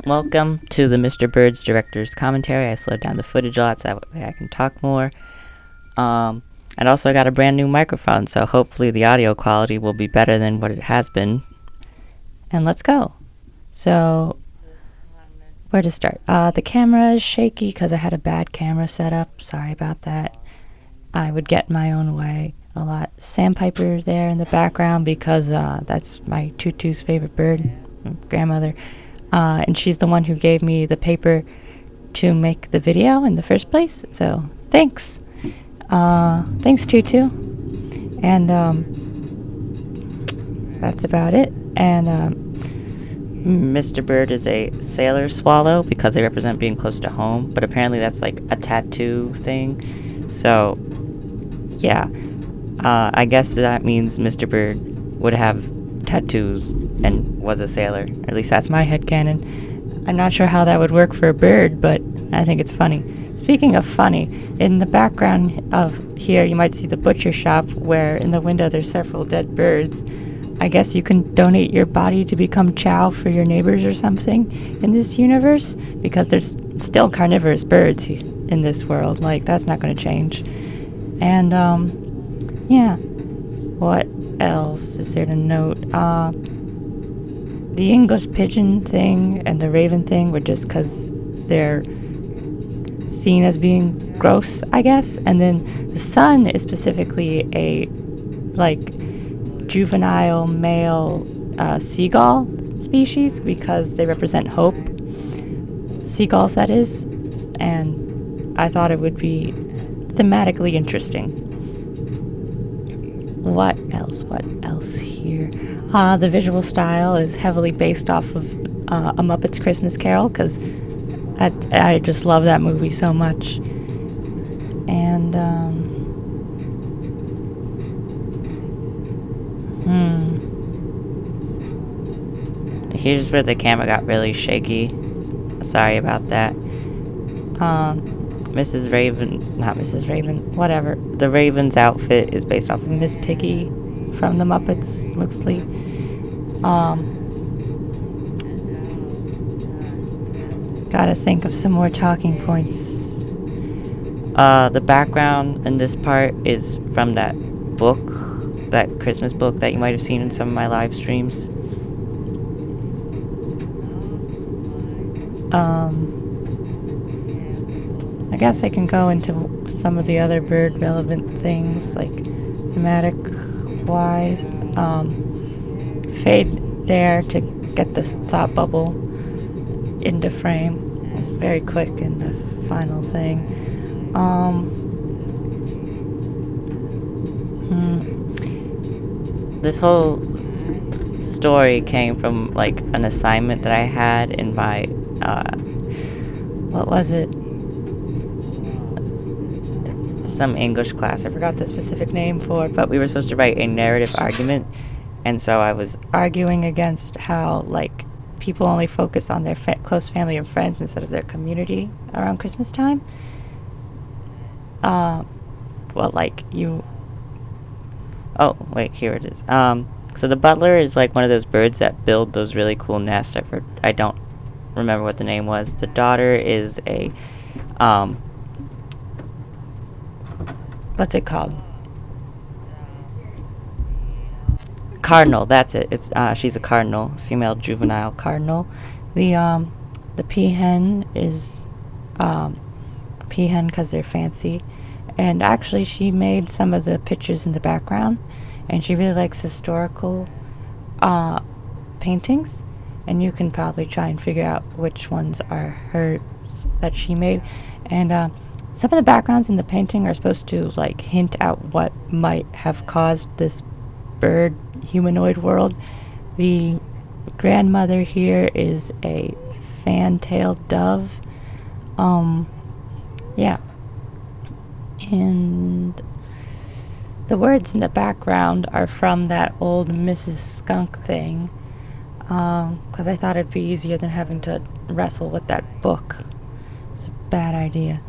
Welcome to the Mr. Bird's Director's Commentary. I slowed down the footage a lot so that way I can talk more. And also I got a brand new microphone, so hopefully the audio quality will be better than what it has been. And let's go. So, where to start? The camera is shaky because I had a bad camera setup. Sorry about that. I would get in my own way a lot. Sandpiper there in the background because that's my Tutu's favorite bird, grandmother. And she's the one who gave me the paper to make the video in the first place. So thanks. Thanks, Tutu. And that's about it. And Mr. Bird is a sailor swallow because they represent being close to home. But apparently that's like a tattoo thing. So, yeah. I guess that means Mr. Bird would have tattoos and was a sailor. Or at least that's my headcanon. I'm not sure how that would work for a bird, but I think it's funny. Speaking of funny, in the background of here you might see the butcher shop where in the window there's several dead birds. I guess you can donate your body to become chow for your neighbors or something in this universe, because there's still carnivorous birds in this world. Like, that's not going to change. And, yeah. What else is there to note? The English pigeon thing and the raven thing were just because they're seen as being gross, I guess. And then the sun is specifically a, like, juvenile male seagull species because they represent hope. Seagulls, that is. And I thought it would be thematically interesting. What else here? The visual style is heavily based off of A Muppet's Christmas Carol, because I just love that movie so much. And, here's where the camera got really shaky. Sorry about that. Mrs. Raven, whatever. The Raven's outfit is based off of Miss Piggy from the Muppets, loosely. Gotta think of some more talking points. The background in this part is from that book, that Christmas book that you might have seen in some of my live streams. I guess I can go into some of the other bird relevant things, like thematic wise. Fade there to get the thought bubble into frame. It's very quick in the final thing. This whole story came from like an assignment that I had in my what was it? Some English class. I forgot the specific name for it, but we were supposed to write a narrative argument, and so I was arguing against how like people only focus on their close family and friends instead of their community around Christmas time. Well, like you. Oh wait, here it is. So the butler is like one of those birds that build those really cool nests. I don't remember what the name was. The daughter is a what's it called? Cardinal, that's it. It's she's a cardinal, female juvenile cardinal. The peahen is peahen because they're fancy. And actually she made some of the pictures in the background, and she really likes historical paintings, and you can probably try and figure out which ones are hers that she made. And some of the backgrounds in the painting are supposed to like hint at what might have caused this bird humanoid world. The grandmother here is a fan-tailed dove. Yeah. And the words in the background are from that old Mrs. Skunk thing, because I thought it'd be easier than having to wrestle with that book. It's a bad idea.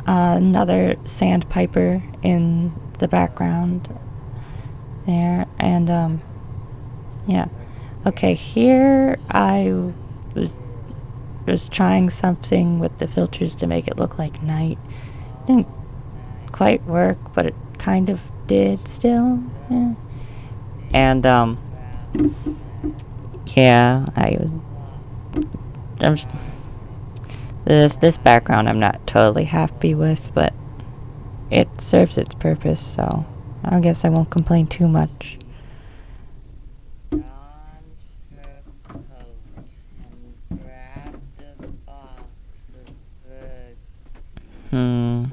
Another sandpiper in the background there, and yeah. Okay, here I was was trying something with the filters to make it look like night. Didn't quite work, but it kind of did still. Yeah. And yeah, I'm this background I'm not totally happy with, but it serves its purpose, so I guess I won't complain too much. Hmm.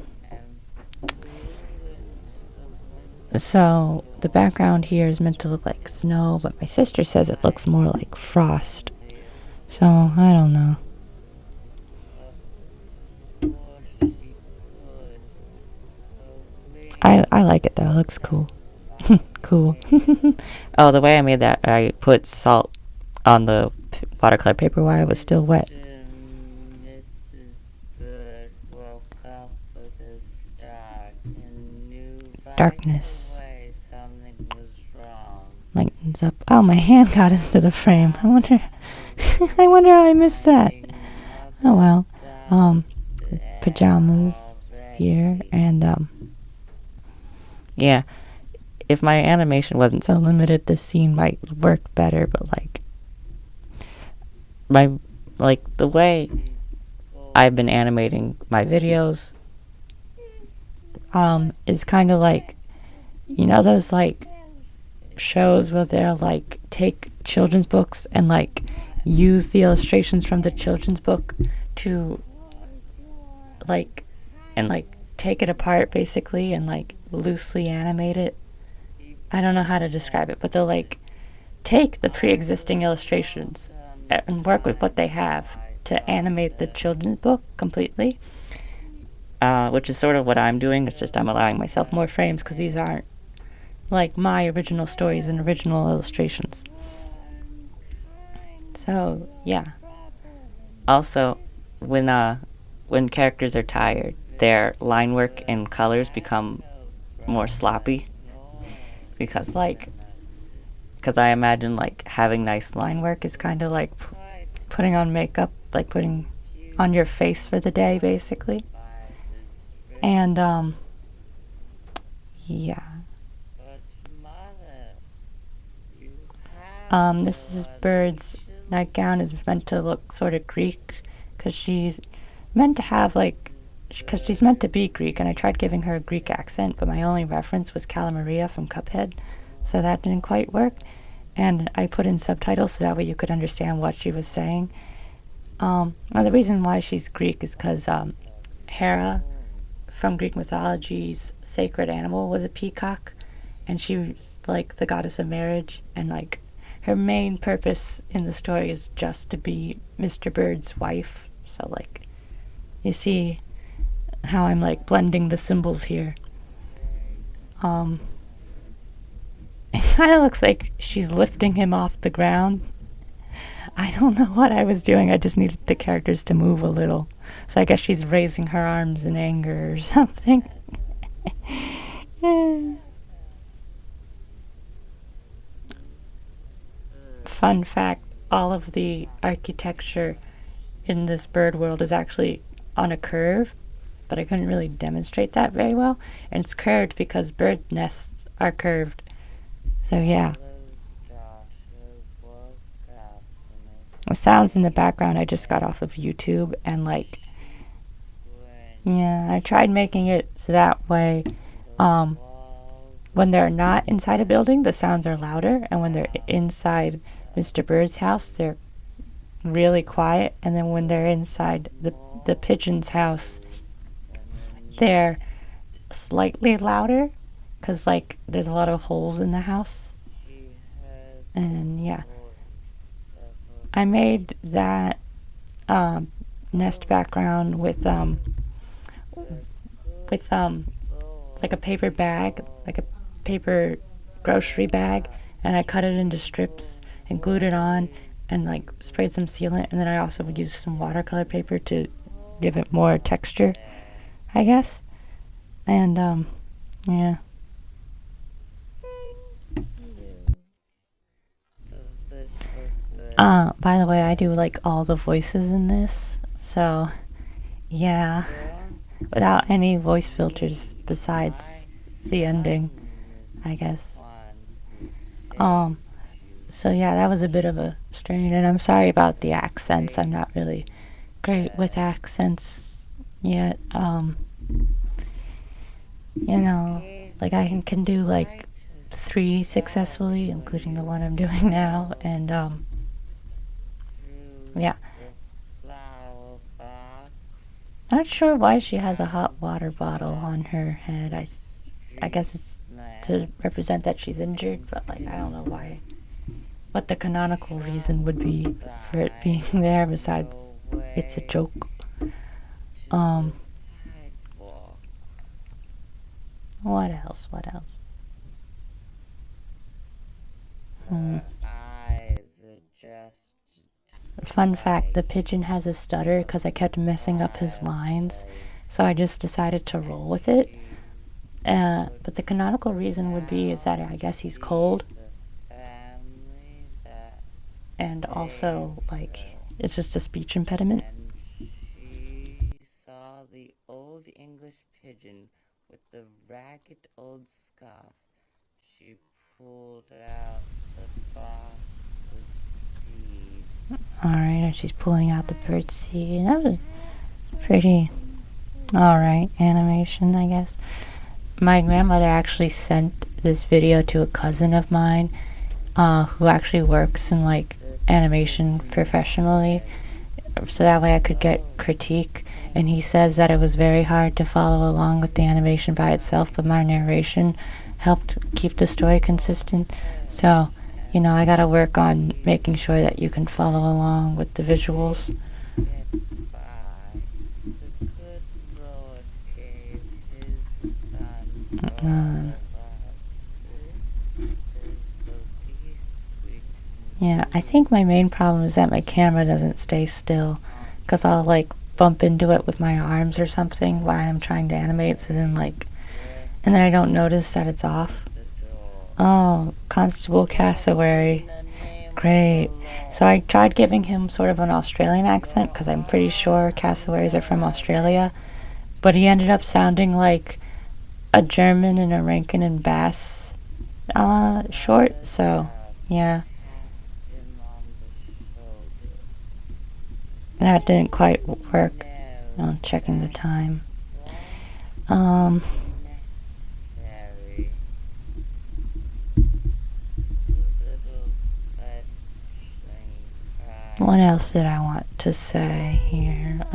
So the background here is meant to look like snow, but my sister says it looks more like frost. So I don't know. I like it though. It looks cool. Cool. Oh, the way I made that, I put salt on the watercolor paper while it was still wet. Darkness lightens up. Oh, my hand got into the frame. I wonder. I wonder how I missed that. Oh well. Pajamas here, and yeah. If my animation wasn't so limited, this scene might work better. But the way I've been animating my videos, is kind of like, you know, those like shows where they'll like take children's books and like use the illustrations from the children's book to like take it apart basically and like loosely animate it. I don't know how to describe it, but they'll like take the pre-existing illustrations and work with what they have to animate the children's book completely, which is sort of what I'm doing. It's just I'm allowing myself more frames because these aren't like my original stories and original illustrations. So yeah. Also, when characters are tired, their line work and colors become more sloppy because I imagine like having nice line work is kind of like putting on makeup, like putting on your face for the day basically. And yeah. This is Bird's nightgown is meant to look sort of Greek because she's meant to be Greek, and I tried giving her a Greek accent, but my only reference was Calamaria from Cuphead, so that didn't quite work. And I put in subtitles so that way you could understand what she was saying. Well, the reason why she's Greek is because Hera from Greek mythology's sacred animal was a peacock, and she was like the goddess of marriage, and like her main purpose in the story is just to be Mr. Bird's wife. So like, you see how I'm like blending the symbols here. It kind of looks like she's lifting him off the ground. I don't know what I was doing. I just needed the characters to move a little. So I guess she's raising her arms in anger or something. Yeah. Fun fact, all of the architecture in this bird world is actually on a curve, but I couldn't really demonstrate that very well. And it's curved because bird nests are curved. So yeah. The sounds in the background I just got off of YouTube, and like, yeah, I tried making it so that way when they're not inside a building the sounds are louder, and when they're inside Mr. Bird's house they're really quiet, and then when they're inside the pigeon's house they're slightly louder because like there's a lot of holes in the house. And yeah, I made that nest background with like a paper bag, like a paper grocery bag, and I cut it into strips and glued it on and like sprayed some sealant, and then I also would use some watercolor paper to give it more texture, I guess. And yeah. By the way, I do like all the voices in this, so yeah, without any voice filters besides the ending, I guess. Um, so yeah, that was a bit of a strain, and I'm sorry about the accents. I'm not really great with accents yet. You know, like I can do like three successfully, including the one I'm doing now, and yeah. Not sure why she has a hot water bottle on her head. I guess it's to represent that she's injured, but like I don't know why. What the canonical reason would be for it being there besides it's a joke. Um, what else? What else? Hmm. Fun fact, the pigeon has a stutter because I kept messing up his lines, so I just decided to roll with it. But the canonical reason would be is that I guess he's cold, and also like it's just a speech impediment. All right, and she's pulling out the bird seed. That was pretty all right animation, I guess. My grandmother actually sent this video to a cousin of mine, who actually works in like animation professionally, so that way I could get critique. And he says that it was very hard to follow along with the animation by itself, but my narration helped keep the story consistent. So, I gotta work on making sure that you can follow along with the visuals. Uh, yeah, I think my main problem is that my camera doesn't stay still, because I'll like bump into it with my arms or something while I'm trying to animate, so then and then I don't notice that it's off. Oh, Constable Cassowary. Great. So I tried giving him sort of an Australian accent because I'm pretty sure cassowaries are from Australia, but he ended up sounding like a German in a Rankin and Bass short. So yeah, that didn't quite work. I'm checking the time. Um, what else did I want to say here?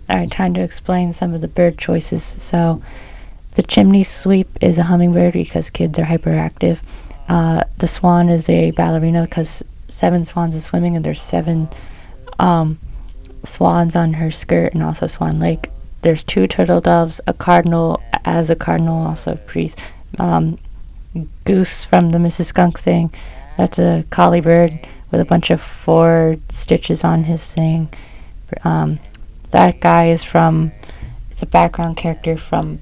Alright, trying to explain some of the bird choices. So the chimney sweep is a hummingbird because kids are hyperactive. The swan is a ballerina because 7 swans are swimming and there's 7 swans on her skirt, and also Swan Lake. There's 2 turtle doves, a cardinal as a cardinal, also a priest. Goose from the Mrs. Skunk thing. That's a collie bird with a bunch of 4 stitches on his thing. Um, that guy is from, it's a background character from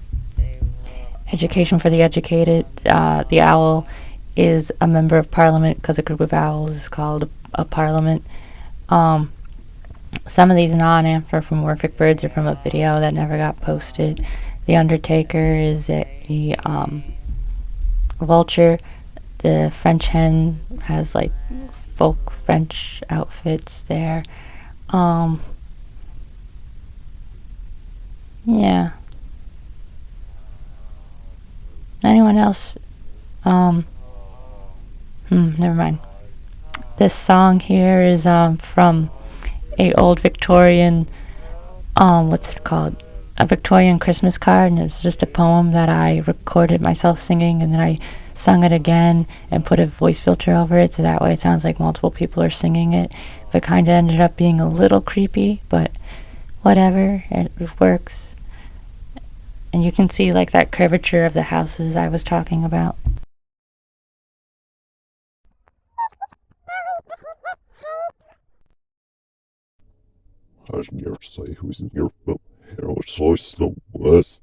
Education for the Educated. The owl is a member of parliament because a group of owls is called a parliament. Some of these non-anthropomorphic birds are from a video that never got posted. The Undertaker is a vulture. The French hen has like folk French outfits there. Um, yeah. Anyone else? Um, Never mind. This song here is from a old Victorian what's it called? A Victorian Christmas card, and it was just a poem that I recorded myself singing, and then I sung it again and put a voice filter over it, so that way it sounds like multiple people are singing it. But it kind of ended up being a little creepy, but whatever, it works. And you can see like that curvature of the houses I was talking about. I dare say who's in your hero choice the worst.